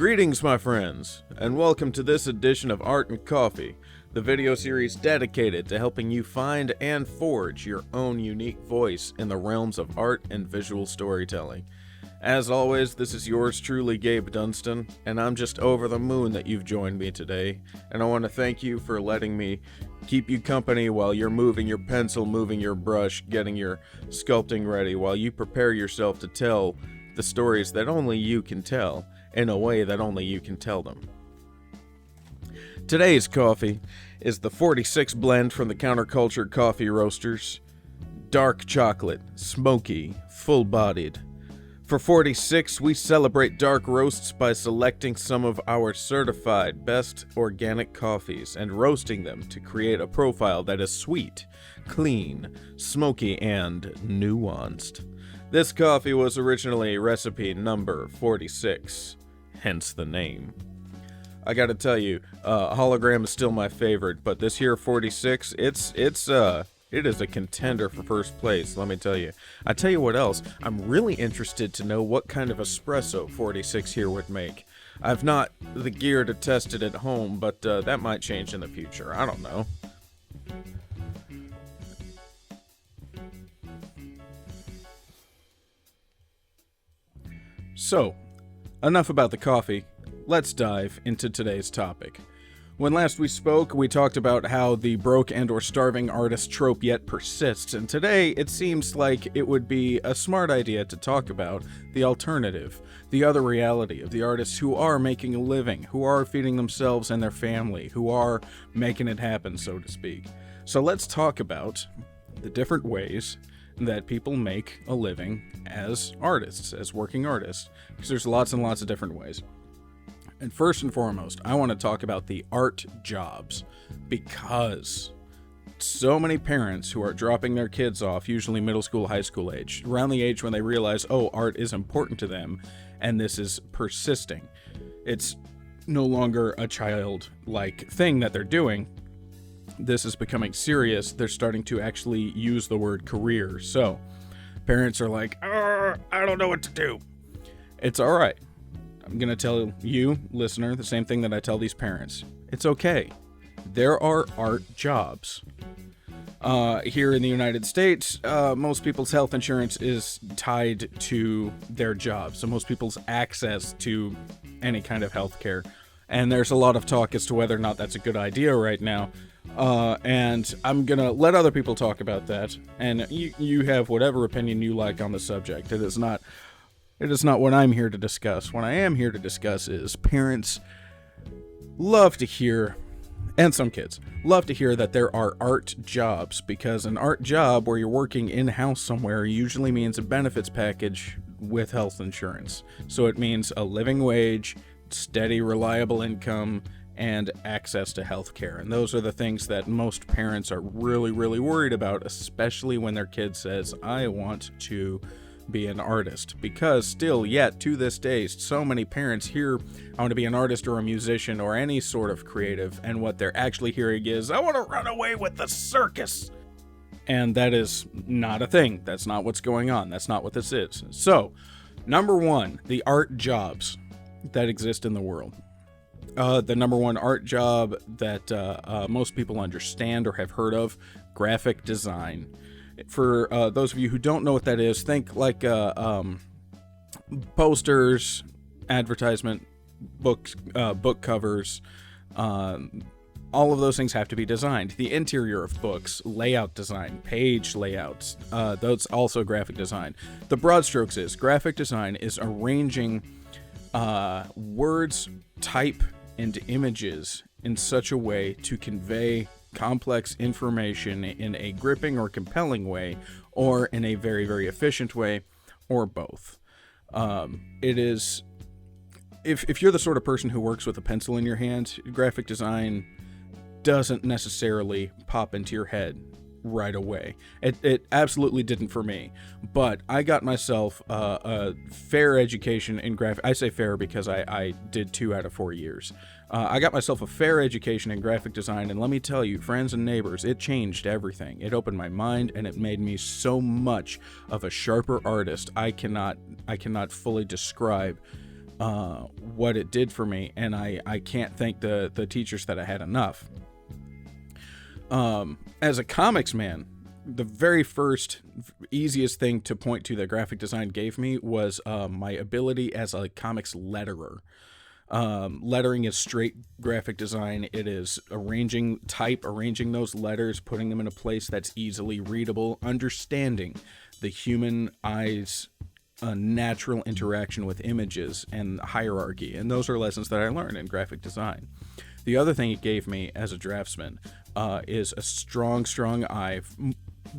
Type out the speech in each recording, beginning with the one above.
Greetings, my friends, and welcome to this edition of Art and Coffee, the video series dedicated to helping you find and forge your own unique voice in the realms of art and visual storytelling. As always, this is yours truly, Gabe Dunston, and I'm just over the moon that you've joined me today, and I want to thank you for letting me keep you company while you're moving your pencil, moving your brush, getting your sculpting ready, while you prepare yourself to tell the stories that only you can tell, in a way that only you can tell them. Today's coffee is the 46 blend from the Counterculture Coffee Roasters. Dark chocolate, smoky, full-bodied. For 46, we celebrate dark roasts by selecting some of our certified best organic coffees and roasting them to create a profile that is sweet, clean, smoky, and nuanced. This coffee was originally recipe number 46, hence the name. I gotta tell you, hologram is still my favorite, but this here 46, it is a contender for first place, let me tell you. I tell you what else, I'm really interested to know what kind of espresso 46 here would make. I've not the gear to test it at home, but that might change in the future, I don't know. So, enough about the coffee. Let's dive into today's topic. When last we spoke, we talked about how the broke and or starving artist trope yet persists, and today it seems like it would be a smart idea to talk about the alternative, the other reality of the artists who are making a living, who are feeding themselves and their family, who are making it happen, so to speak. So let's talk about the different ways that people make a living as artists, as working artists, because there's lots and lots of different ways. And first and foremost, I want to talk about the art jobs, because so many parents who are dropping their kids off, usually middle school, high school age, around the age when they realize, oh, art is important to them, and this is persisting. It's no longer a child-like thing that they're doing. This is becoming serious. They're starting to actually use the word career. So parents are like, I don't know what to do. It's all right. I'm going to tell you, listener, the same thing that I tell these parents. It's okay. There are art jobs. Here in the United States, most people's health insurance is tied to their job. So most people's access to any kind of health care. And there's a lot of talk as to whether or not that's a good idea right now. And I'm gonna let other people talk about that, and you have whatever opinion you like on the subject. It is not what I'm here to discuss. What I am here to discuss is parents love to hear, and some kids love to hear, that there are art jobs, because an art job where you're working in-house somewhere usually means a benefits package with health insurance. So it means a living wage, steady, reliable income, and access to health care. And those are the things that most parents are really, really worried about, especially when their kid says, I want to be an artist. Because still yet to this day, so many parents hear, I want to be an artist or a musician or any sort of creative, and what they're actually hearing is, I want to run away with the circus. And that is not a thing. That's not what's going on. That's not what this is. So, number one, the art jobs that exist in the world. The number one art job that most people understand or have heard of, graphic design. For those of you who don't know what that is, think like posters, advertisement, books, book covers. All of those things have to be designed. The interior of books, layout design, page layouts, that's also graphic design. The broad strokes is, graphic design is arranging words, type, and images in such a way to convey complex information in a gripping or compelling way, or in a very, very efficient way, or both. It is, if you're the sort of person who works with a pencil in your hand, graphic design doesn't necessarily pop into your head right away. It absolutely didn't for me, but I got myself a fair education in graphic. I say fair because I did 2 out of 4 years. I got myself a fair education in graphic design, and let me tell you, friends and neighbors, it changed everything. It opened my mind, and it made me so much of a sharper artist. I cannot fully describe what it did for me, and I can't thank the teachers that I had enough. As a comics man, the very first easiest thing to point to that graphic design gave me was my ability as a comics letterer. Lettering is straight graphic design. It is arranging those letters, putting them in a place that's easily readable, understanding the human eye's natural interaction with images and hierarchy. And those are lessons that I learned in graphic design. The other thing it gave me as a draftsman is a strong eye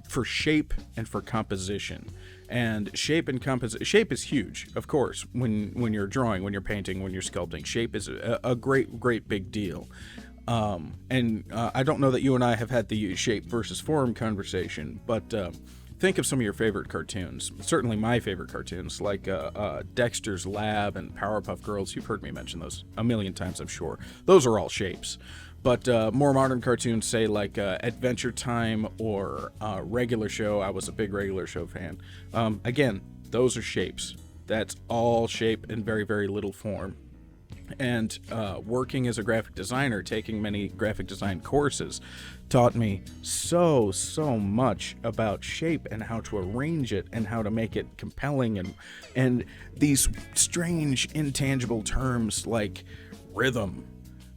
for shape and for composition. And shape is huge, of course, when you're drawing, when you're painting, when you're sculpting. Shape is a great big deal. And I don't know that you and I have had the shape versus form conversation, but think of some of your favorite cartoons. Certainly my favorite cartoons, like Dexter's Lab and Powerpuff Girls. You've heard me mention those a million times, I'm sure. Those are all shapes. But more modern cartoons, say like Adventure Time or Regular Show. I was a big Regular Show fan. Again, those are shapes. That's all shape and very, very little form. And working as a graphic designer, taking many graphic design courses, taught me so much about shape and how to arrange it and how to make it compelling, and these strange intangible terms like rhythm,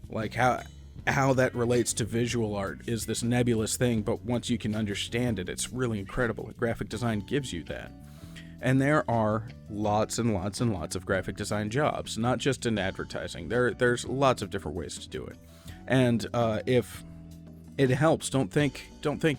like how that relates to visual art is this nebulous thing, but once you can understand it, it's really incredible. Graphic design gives you that. And there are lots and lots and lots of graphic design jobs, not just in advertising. There's lots of different ways to do it. And if it helps, don't think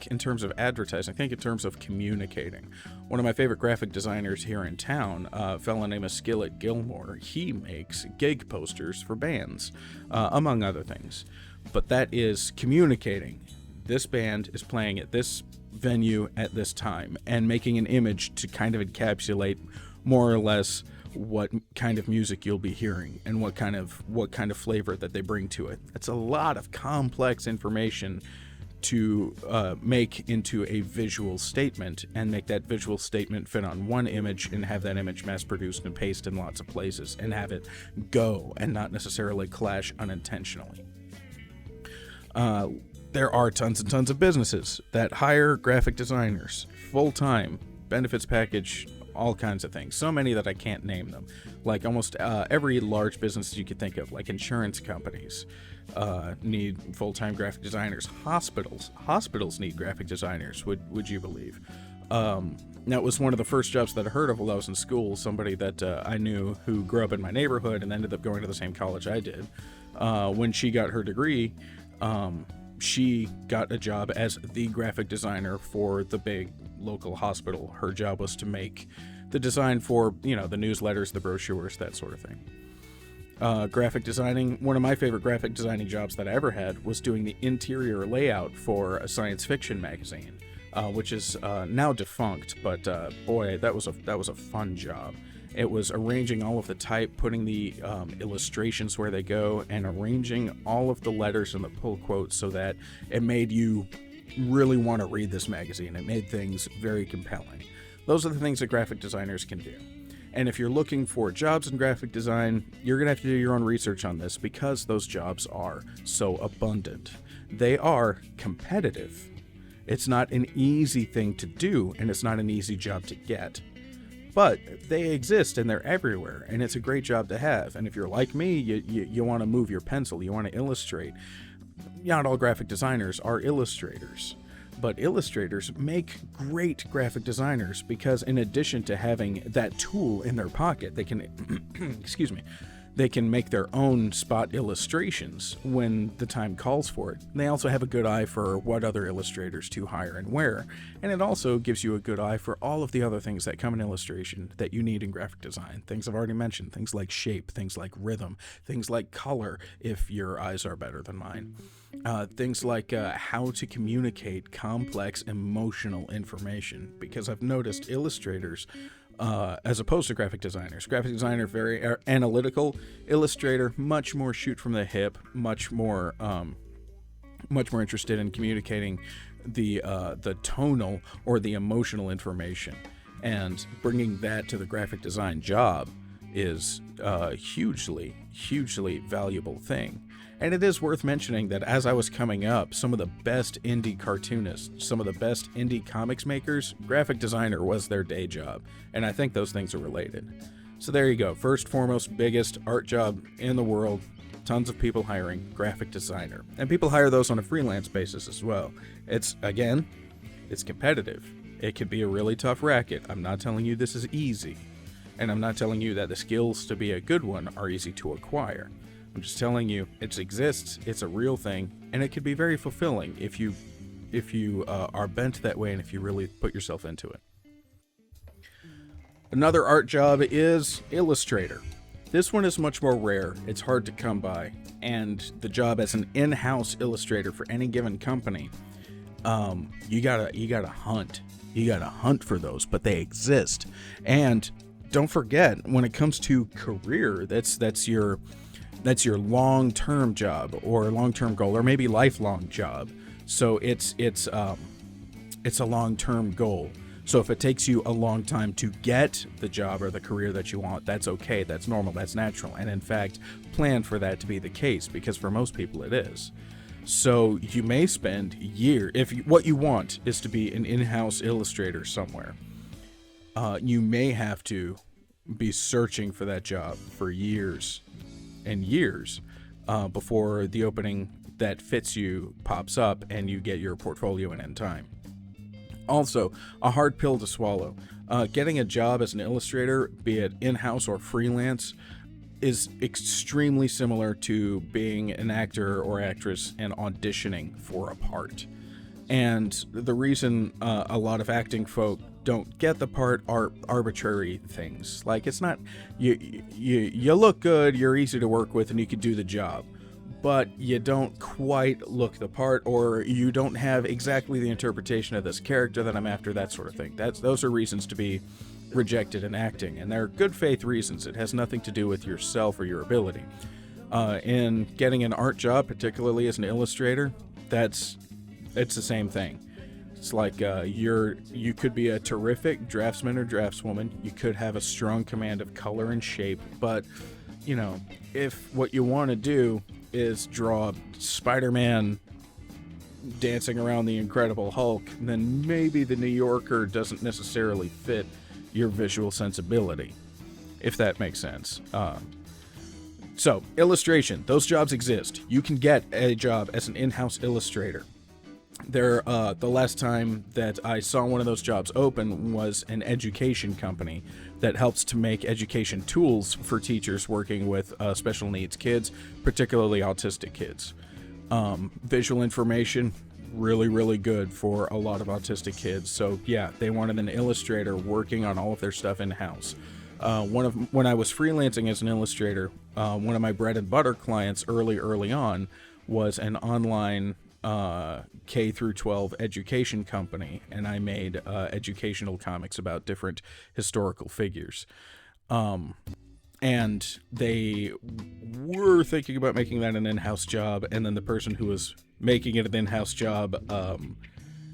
in terms of advertising, think in terms of communicating. One of my favorite graphic designers here in town, a fellow named Skillet Gilmore, he makes gig posters for bands, among other things. But that is communicating. This band is playing at this venue at this time, and making an image to kind of encapsulate more or less what kind of music you'll be hearing and what kind of flavor that they bring to it. It's a lot of complex information to make into a visual statement, and make that visual statement fit on one image and have that image mass produced and pasted in lots of places and have it go and not necessarily clash unintentionally. There are tons and tons of businesses that hire graphic designers full-time, benefits package, all kinds of things. So many that I can't name them. Like almost every large business you could think of, like insurance companies need full-time graphic designers. Hospitals need graphic designers, would you believe? That was one of the first jobs that I heard of while I was in school. Somebody that I knew who grew up in my neighborhood and ended up going to the same college I did. When she got her degree, she got a job as the graphic designer for the big local hospital. Her job was to make the design for, the newsletters, the brochures, that sort of thing. Graphic designing, one of my favorite graphic designing jobs that I ever had was doing the interior layout for a science fiction magazine, which is now defunct, but boy, that was a fun job. It was arranging all of the type, putting the illustrations where they go, and arranging all of the letters and the pull quotes so that it made you really want to read this magazine. It made things very compelling. Those are the things that graphic designers can do. And if you're looking for jobs in graphic design, you're going to have to do your own research on this, because those jobs are so abundant. They are competitive. It's not an easy thing to do, and it's not an easy job to get. But they exist, and they're everywhere, and it's a great job to have. And if you're like me, you want to move your pencil, you want to illustrate. Not all graphic designers are illustrators, but illustrators make great graphic designers, because in addition to having that tool in their pocket, they can, they can make their own spot illustrations when the time calls for it. They also have a good eye for what other illustrators to hire and where, and it also gives you a good eye for all of the other things that come in illustration that you need in graphic design. Things I've already mentioned, things like shape, things like rhythm, things like color, if your eyes are better than mine. Things like how to communicate complex emotional information, because I've noticed illustrators, as opposed to graphic designers. Graphic designer, very analytical. Illustrator, much more shoot from the hip, much more interested in communicating the tonal or the emotional information, and bringing that to the graphic design job is a hugely valuable thing. And it is worth mentioning that as I was coming up, some of the best indie cartoonists, some of the best indie comics makers, graphic designer was their day job. And I think those things are related. So there you go. First, foremost, biggest art job in the world. Tons of people hiring graphic designer. And people hire those on a freelance basis as well. It's competitive. It could be a really tough racket. I'm not telling you this is easy. And I'm not telling you that the skills to be a good one are easy to acquire. I'm just telling you it exists, it's a real thing, and it can be very fulfilling if you are bent that way and if you really put yourself into it. Another art job is illustrator. This one is much more rare, it's hard to come by, and the job as an in-house illustrator for any given company, you gotta hunt. You gotta hunt for those, but they exist. And don't forget, when it comes to career, that's your long-term job or long-term goal, or maybe lifelong job. So it's a long-term goal. So if it takes you a long time to get the job or the career that you want, that's okay, that's normal, that's natural. And in fact, plan for that to be the case, because for most people it is. So you may spend years, what you want is to be an in-house illustrator somewhere. You may have to be searching for that job for years and years before the opening that fits you pops up and you get your portfolio in time. Also, a hard pill to swallow. Getting a job as an illustrator, be it in-house or freelance, is extremely similar to being an actor or actress and auditioning for a part. And the reason a lot of acting folk don't get the part are arbitrary things. Like, it's not, you look good, you're easy to work with, and you could do the job, but you don't quite look the part, or you don't have exactly the interpretation of this character that I'm after, that sort of thing. Those are reasons to be rejected in acting, and they're good faith reasons. It has nothing to do with yourself or your ability. In getting an art job, particularly as an illustrator, it's the same thing. It's like you could be a terrific draftsman or draftswoman. You could have a strong command of color and shape, but if what you want to do is draw Spider-Man dancing around the Incredible Hulk, then maybe the New Yorker doesn't necessarily fit your visual sensibility, if that makes sense. So, illustration, those jobs exist. You can get a job as an in-house illustrator. The last time that I saw one of those jobs open was an education company that helps to make education tools for teachers working with special needs kids, particularly autistic kids. Visual information, really good for a lot of autistic kids. So yeah, they wanted an illustrator working on all of their stuff in-house. When I was freelancing as an illustrator, one of my bread and butter clients early on was an online K through 12 education company, and I made educational comics about different historical figures. And they were thinking about making that an in-house job, and then the person who was making it an in-house job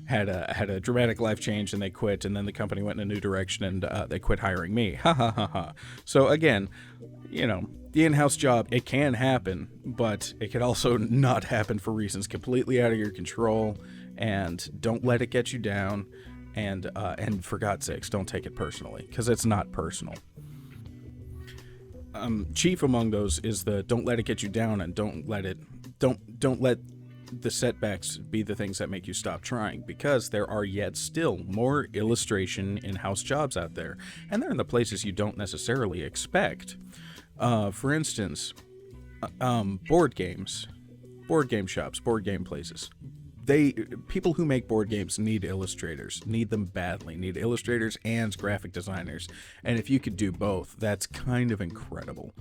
had a dramatic life change, and they quit, and then the company went in a new direction, and they quit hiring me. Ha ha ha ha. So again, the in-house job, it can happen, but it can also not happen for reasons completely out of your control, and don't let it get you down, and for God's sakes, don't take it personally, because it's not personal. Chief among those is the don't let it get you down, and don't let the setbacks be the things that make you stop trying, because there are yet still more illustration in-house jobs out there, and they're in the places you don't necessarily expect. For instance, board games, board game shops, board game places. People who make board games need illustrators, need them badly, need illustrators and graphic designers. And if you could do both, that's kind of incredible.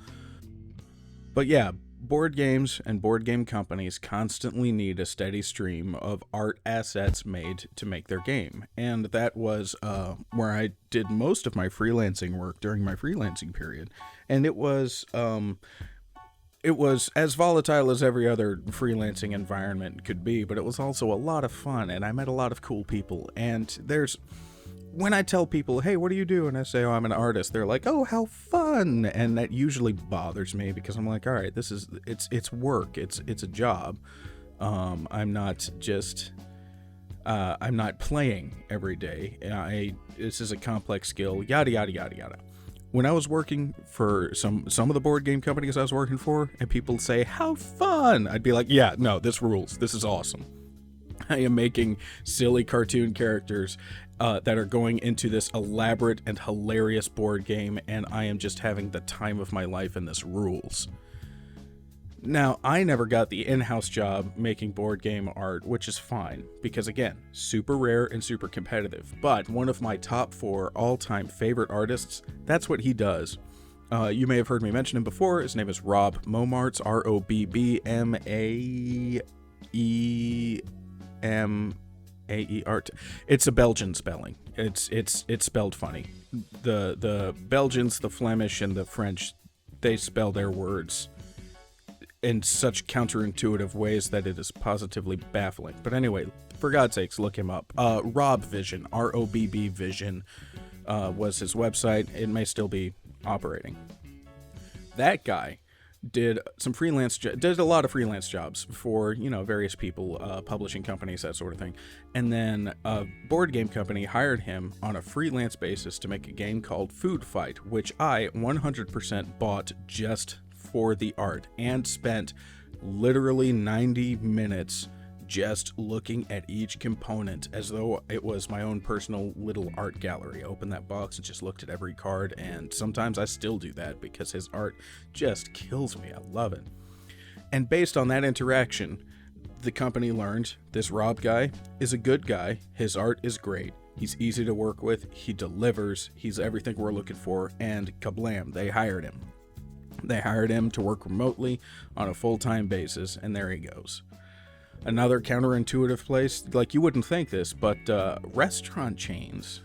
But yeah, board games and board game companies constantly need a steady stream of art assets made to make their game. And that was where I did most of my freelancing work during my freelancing period. And it was as volatile as every other freelancing environment could be, but it was also a lot of fun, and I met a lot of cool people. And there's when I tell people, hey, what do you do? And I say, oh, I'm an artist, they're like, oh, how fun. And that usually bothers me because I'm like, all right, it's work. It's a job. I'm not playing every day. This is a complex skill, yada, yada, yada, yada. When I was working for some of the board game companies I was working for, and people say, how fun, I'd be like, yeah, no, this rules. This is awesome. I am making silly cartoon characters that are going into this elaborate and hilarious board game, and I am just having the time of my life, and this rules. Now, I never got the in-house job making board game art, which is fine, because again, super rare and super competitive, but one of my top 4 all-time favorite artists, that's what he does. You may have heard me mention him before. His name is Rob Momarts, Robbmaeart. It's a Belgian spelling. It's spelled funny. The Belgians, the Flemish, and the French, they spell their words in such counterintuitive ways that it is positively baffling. But anyway, for God's sakes, look him up. Rob Vision, ROBB Vision, was his website. It may still be operating. That guy did a lot of freelance jobs for, various people, publishing companies, that sort of thing. And then a board game company hired him on a freelance basis to make a game called Food Fight, which I 100% bought just for the art, and spent literally 90 minutes just looking at each component as though it was my own personal little art gallery. I opened that box and just looked at every card, and sometimes I still do that because his art just kills me. I love it. And based on that interaction, the company learned this Rob guy is a good guy. His art is great. He's easy to work with. He delivers. He's everything we're looking for. And kablam, they hired him. They hired him to work remotely on a full-time basis, and there he goes. Another counterintuitive place, like you wouldn't think this, but restaurant chains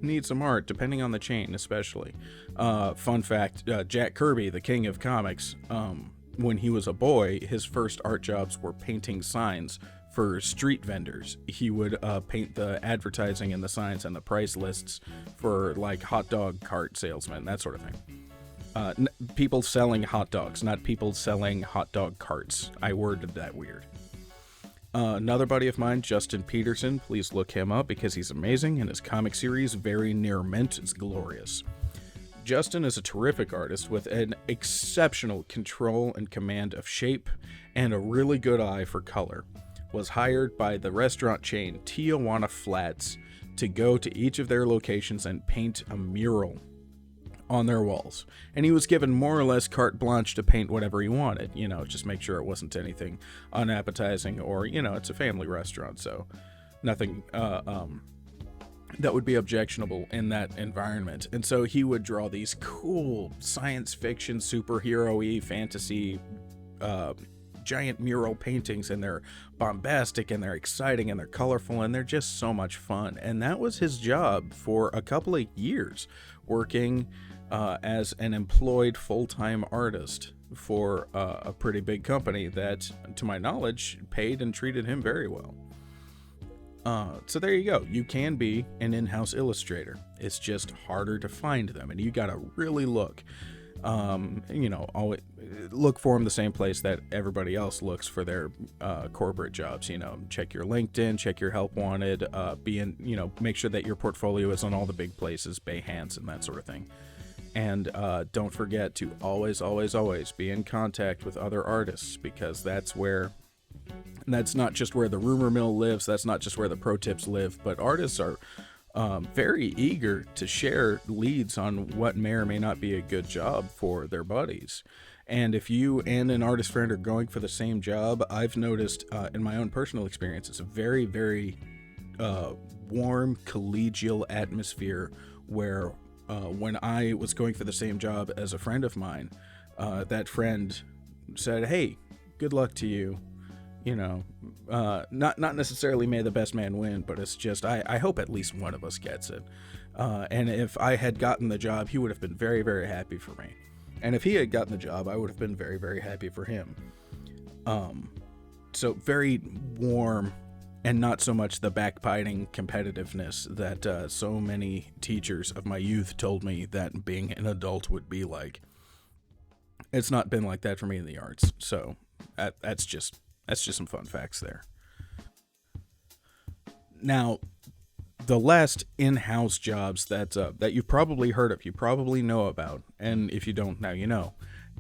need some art, depending on the chain especially. Fun fact, Jack Kirby, the king of comics, when he was a boy, his first art jobs were painting signs for street vendors. He would paint the advertising and the signs and the price lists for like hot dog cart salesmen, that sort of thing. People selling hot dogs, not people selling hot dog carts. I worded that weird. Another buddy of mine, Justin Peterson, please look him up because he's amazing, and his comic series, Very Near Mint, is glorious. Justin is a terrific artist with an exceptional control and command of shape and a really good eye for color. Was hired by the restaurant chain Tijuana Flats to go to each of their locations and paint a mural on their walls, and he was given more or less carte blanche to paint whatever he wanted, just make sure it wasn't anything unappetizing, or it's a family restaurant, so nothing that would be objectionable in that environment. And so he would draw these cool science fiction, superhero-y, fantasy giant mural paintings, and they're bombastic and they're exciting and they're colorful and they're just so much fun. And that was his job for a couple of years, working as an employed full-time artist for a pretty big company that, to my knowledge, paid and treated him very well. So there you go. You can be an in-house illustrator. It's just harder to find them, and you gotta really look. Always look for them the same place that everybody else looks for their corporate jobs. Check your LinkedIn, check your help wanted, make sure that your portfolio is on all the big places, Behance and that sort of thing. And don't forget to always, always, always be in contact with other artists, because that's not just where the rumor mill lives, that's not just where the pro tips live, but artists are very eager to share leads on what may or may not be a good job for their buddies. And if you and an artist friend are going for the same job, I've noticed in my own personal experience, it's a very, very warm, collegial atmosphere where when I was going for the same job as a friend of mine, that friend said, hey, good luck to you. Not necessarily may the best man win, but it's just, I hope at least one of us gets it. And if I had gotten the job, he would have been very, very happy for me. And if he had gotten the job, I would have been very, very happy for him. So very warm and not so much the backbiting competitiveness that so many teachers of my youth told me that being an adult would be like. It's not been like that for me in the arts, so that's just some fun facts there. Now, the last in-house jobs that you've probably heard of, you probably know about, and if you don't, now you know,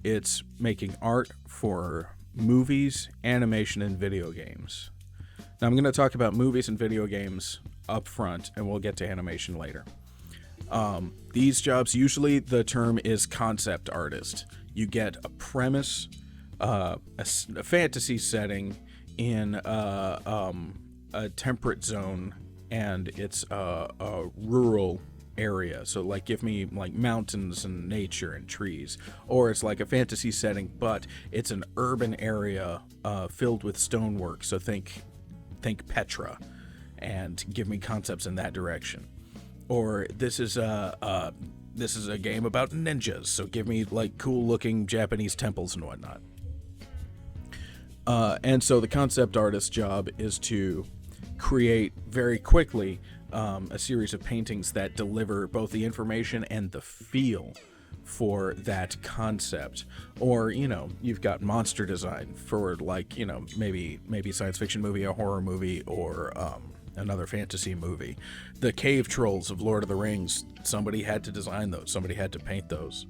it's making art for movies, animation, and video games. Now, I'm going to talk about movies and video games up front, and we'll get to animation later. These jobs, usually the term is concept artist. You get a premise, a fantasy setting in a temperate zone, and it's a rural area. So like give me like mountains and nature and trees, or it's like a fantasy setting, but it's an urban area filled with stonework. So think Petra, and give me concepts in that direction. Or this is a game about ninjas, so give me like cool looking Japanese temples and whatnot. And so the concept artist's job is to create very quickly a series of paintings that deliver both the information and the feel for that concept. Or, you've got monster design for like, maybe science fiction movie, a horror movie, or another fantasy movie. The cave trolls of Lord of the Rings, somebody had to design those, somebody had to paint those.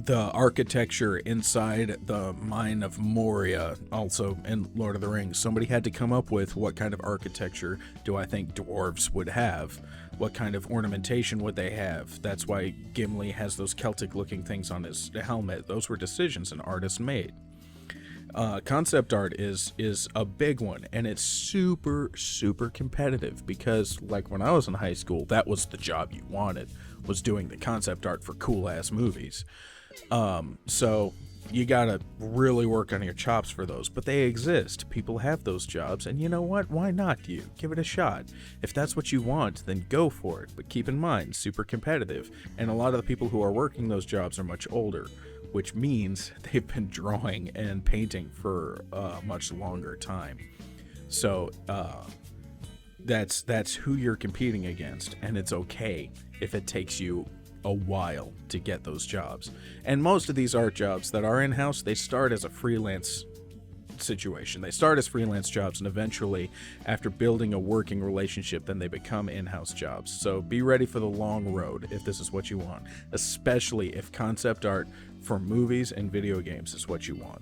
The architecture inside the mine of Moria, also in Lord of the Rings, somebody had to come up with what kind of architecture do I think dwarves would have? What kind of ornamentation would they have? That's why Gimli has those Celtic-looking things on his helmet. Those were decisions an artist made. Concept art is a big one, and it's super, super competitive because, like, when I was in high school, that was the job you wanted, was doing the concept art for cool-ass movies. So you gotta really work on your chops for those, but they exist. People have those jobs, and you know what? Why not you? Give it a shot. If that's what you want, then go for it. But keep in mind, super competitive, and a lot of the people who are working those jobs are much older, which means they've been drawing and painting for a much longer time. So that's who you're competing against, and it's okay if it takes you a while to get those jobs. And most of these art jobs that are in-house, they start as a freelance situation. They start as freelance jobs, and eventually, after building a working relationship, then they become in-house jobs. So be ready for the long road if this is what you want, especially if concept art for movies and video games is what you want.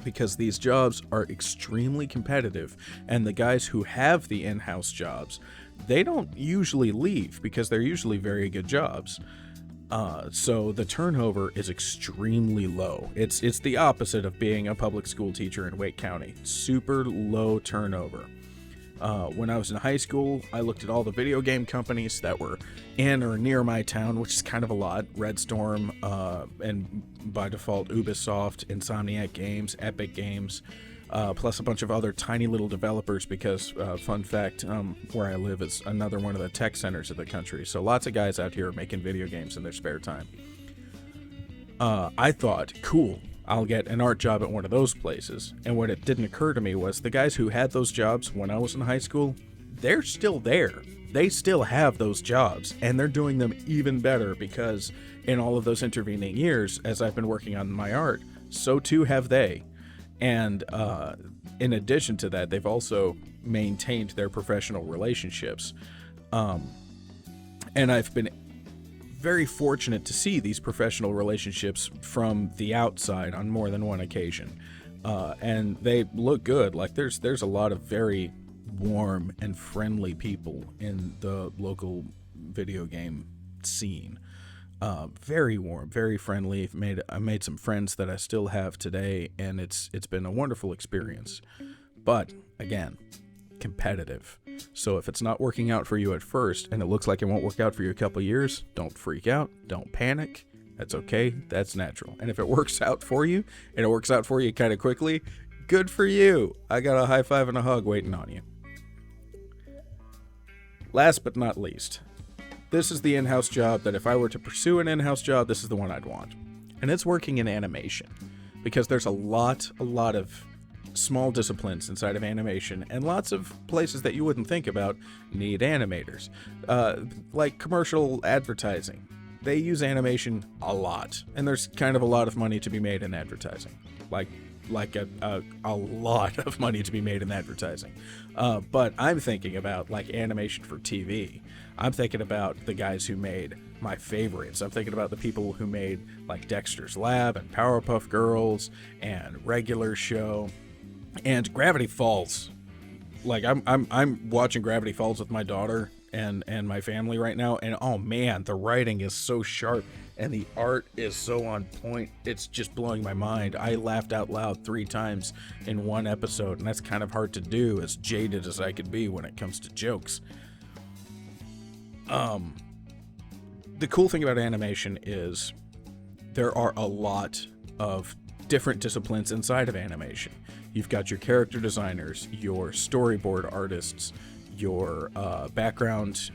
Because these jobs are extremely competitive, and the guys who have the in-house jobs, they don't usually leave because they're usually very good jobs. So the turnover is extremely low. It's the opposite of being a public school teacher in Wake County. Super low turnover. When I was in high school, I looked at all the video game companies that were in or near my town, which is kind of a lot. Red Storm, and by default, Ubisoft, Insomniac Games, Epic Games, plus a bunch of other tiny little developers because, fun fact, where I live is another one of the tech centers of the country. So lots of guys out here are making video games in their spare time. I thought, cool, I'll get an art job at one of those places. And what it didn't occur to me was the guys who had those jobs when I was in high school, they're still there. They still have those jobs, and they're doing them even better because in all of those intervening years, as I've been working on my art, so too have they. And in addition to that, they've also maintained their professional relationships. And I've been very fortunate to see these professional relationships from the outside on more than one occasion. And they look good. Like there's a lot of very warm and friendly people in the local video game scene. Very warm, very friendly. I made some friends that I still have today, and it's been a wonderful experience. But again, competitive. So if it's not working out for you at first, and it looks like it won't work out for you a couple years, don't freak out, don't panic. That's okay, that's natural. And if it works out for you, and it works out for you kind of quickly, good for you. I got a high five and a hug waiting on you. Last but not least, this is the in-house job that if I were to pursue an in-house job, this is the one I'd want. And it's working in animation. Because there's a lot of small disciplines inside of animation, and lots of places that you wouldn't think about need animators. Like commercial advertising. They use animation a lot, and there's kind of a lot of money to be made in advertising. Like a lot of money to be made in advertising. But I'm thinking about like animation for TV. I'm thinking about the guys who made my favorites. I'm thinking about the people who made like Dexter's Lab and Powerpuff Girls and Regular Show and Gravity Falls. Like I'm watching Gravity Falls with my daughter and my family right now, and oh man, the writing is so sharp and the art is so on point. It's just blowing my mind. I laughed out loud 3 times in one episode, and that's kind of hard to do, as jaded as I could be when it comes to jokes. The cool thing about animation is there are a lot of different disciplines inside of animation. You've got your character designers, your storyboard artists, your background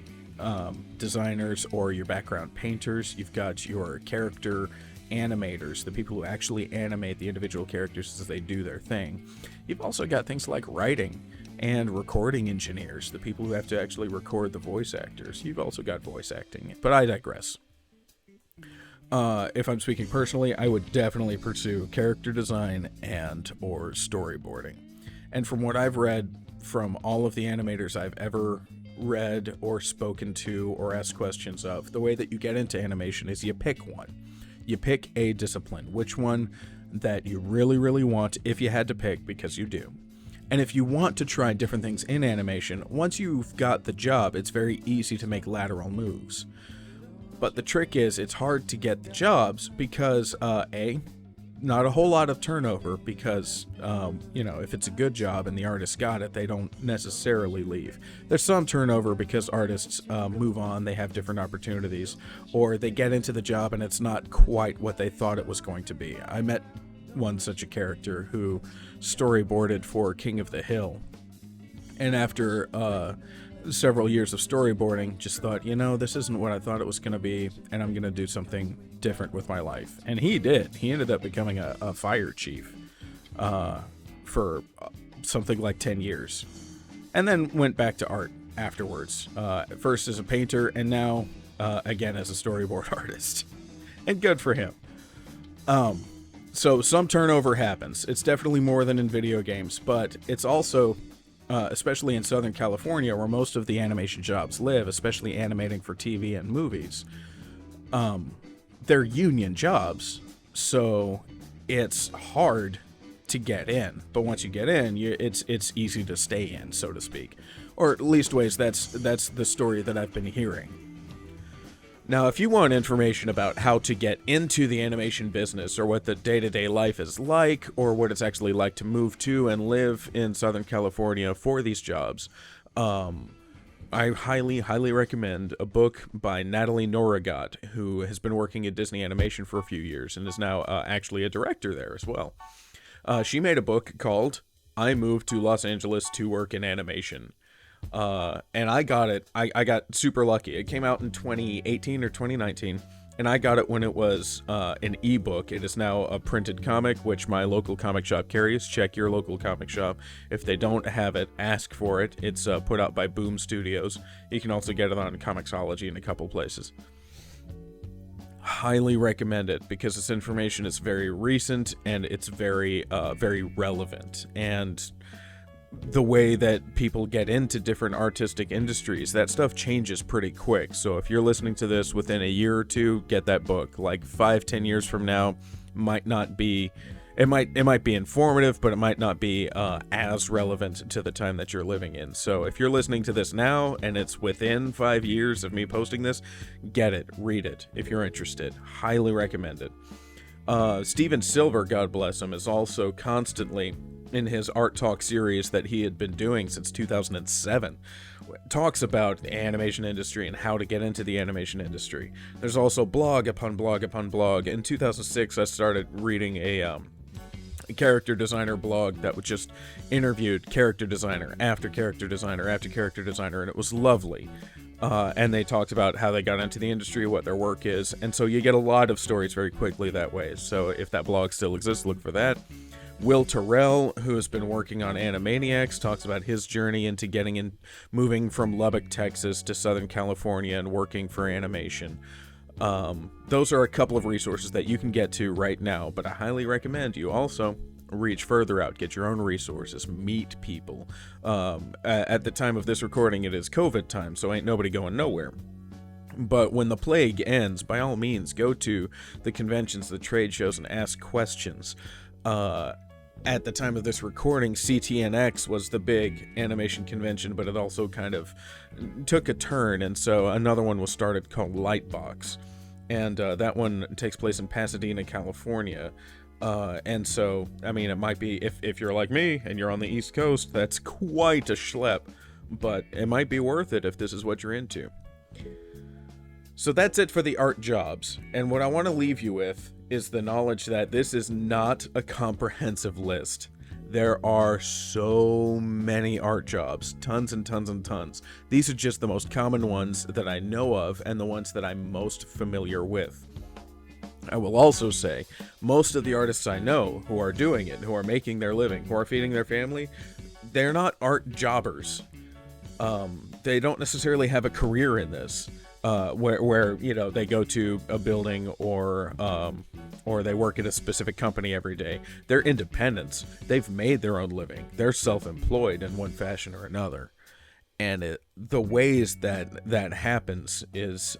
designers or your background painters. You've got your character animators, the people who actually animate the individual characters as they do their thing. You've also got things like writing and recording engineers, the people who have to actually record the voice actors. You've also got voice acting, but I digress. If I'm speaking personally, I would definitely pursue character design and or storyboarding. And from what I've read from all of the animators I've ever read or spoken to or asked questions of, the way that you get into animation is you pick one. You pick a discipline, which one that you really, really want, if you had to pick, because you do. And if you want to try different things in animation, once you've got the job, it's very easy to make lateral moves. But the trick is, it's hard to get the jobs because, not a whole lot of turnover because, if it's a good job and the artist got it, they don't necessarily leave. There's some turnover because artists move on, they have different opportunities, or they get into the job and it's not quite what they thought it was going to be. I met one such a character who storyboarded for King of the Hill, and after several years of storyboarding, just thought, this isn't what I thought it was going to be, and I'm going to do something different with my life. And he did. He ended up becoming a fire chief for something like 10 years. And then went back to art afterwards. First as a painter, and now again as a storyboard artist. And good for him. So some turnover happens. It's definitely more than in video games, but it's also, especially in Southern California, where most of the animation jobs live, especially animating for TV and movies, they're union jobs, so it's hard to get in. But once you get in, it's easy to stay in, so to speak. Or at least ways that's the story that I've been hearing. Now, if you want information about how to get into the animation business, or what the day-to-day life is like, or what it's actually like to move to and live in Southern California for these jobs, I highly, highly recommend a book by Natalie Noragot, who has been working at Disney Animation for a few years and is now actually a director there as well. She made a book called I Moved to Los Angeles to Work in Animation. And I got it. I got super lucky. It came out in 2018 or 2019, and I got it when it was an ebook. It is now a printed comic, which my local comic shop carries. Check your local comic shop. If they don't have it, ask for it. It's put out by Boom Studios. You can also get it on Comixology in a couple places. Highly recommend it because this information is very recent and it's very, very relevant. And the way that people get into different artistic industries, that stuff changes pretty quick. So if you're listening to this within a year or two, get that book. Like 5-10 years from now, might not be, it might be informative, but it might not be as relevant to the time that you're living in. So if you're listening to this now and it's within 5 years of me posting this, get it, read it if you're interested. Highly recommend it. Steven Silver, God bless him, is also constantly in his Art Talk series that he had been doing since 2007, talks about the animation industry and how to get into the animation industry. There's also blog upon blog upon blog. In 2006, I started reading a character designer blog that was just interviewed character designer after character designer after character designer, and it was lovely. And they talked about how they got into the industry, what their work is, and so you get a lot of stories very quickly that way. So if that blog still exists, look for that. Will Terrell, who has been working on Animaniacs, talks about his journey into moving from Lubbock, Texas to Southern California and working for animation. Those are a couple of resources that you can get to right now, but I highly recommend you also reach further out, get your own resources, meet people. At the time of this recording, it is COVID time, so ain't nobody going nowhere. But when the plague ends, by all means, go to the conventions, the trade shows, and ask questions. At the time of this recording, CTNX was the big animation convention, but it also kind of took a turn, and so another one was started called Lightbox. And that one takes place in Pasadena, California. And so, I mean, it might be, if you're like me and you're on the East Coast, that's quite a schlep, but it might be worth it if this is what you're into. So that's it for the art jobs, and what I want to leave you with is the knowledge that this is not a comprehensive list. There are so many art jobs, tons and tons and tons. These are just the most common ones that I know of and the ones that I'm most familiar with. I will also say, most of the artists I know who are doing it, who are making their living, who are feeding their family, they're not art jobbers. They don't necessarily have a career in this. Where you know, they go to a building or they work at a specific company every day. They're independents. They've made their own living. They're self-employed in one fashion or another. And the ways that happens is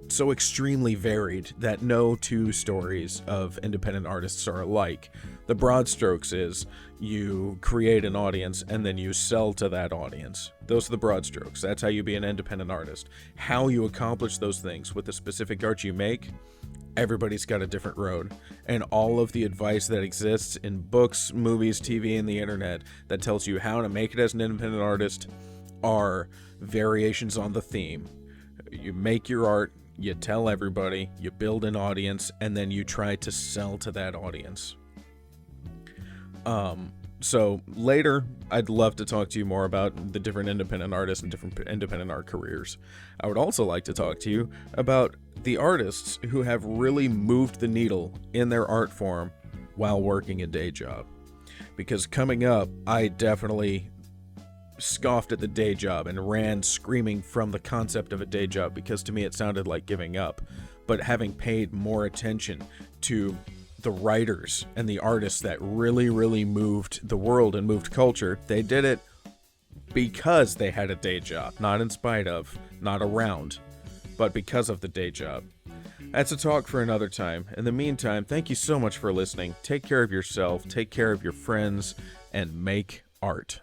so extremely varied that no two stories of independent artists are alike. The broad strokes is you create an audience and then you sell to that audience. Those are the broad strokes. That's how you be an independent artist. How you accomplish those things with the specific art you make, everybody's got a different road. And all of the advice that exists in books, movies, TV, and the internet that tells you how to make it as an independent artist are variations on the theme. You make your art, you tell everybody, you build an audience, and then you try to sell to that audience. So later, I'd love to talk to you more about the different independent artists and different independent art careers. I would also like to talk to you about the artists who have really moved the needle in their art form while working a day job. Because coming up, I definitely scoffed at the day job and ran screaming from the concept of a day job because to me it sounded like giving up. But having paid more attention to the writers and the artists that really, really moved the world and moved culture, they did it because they had a day job, not in spite of, not around, but because of the day job. That's a talk for another time. In the meantime, thank you so much for listening. Take care of yourself, take care of your friends, and make art.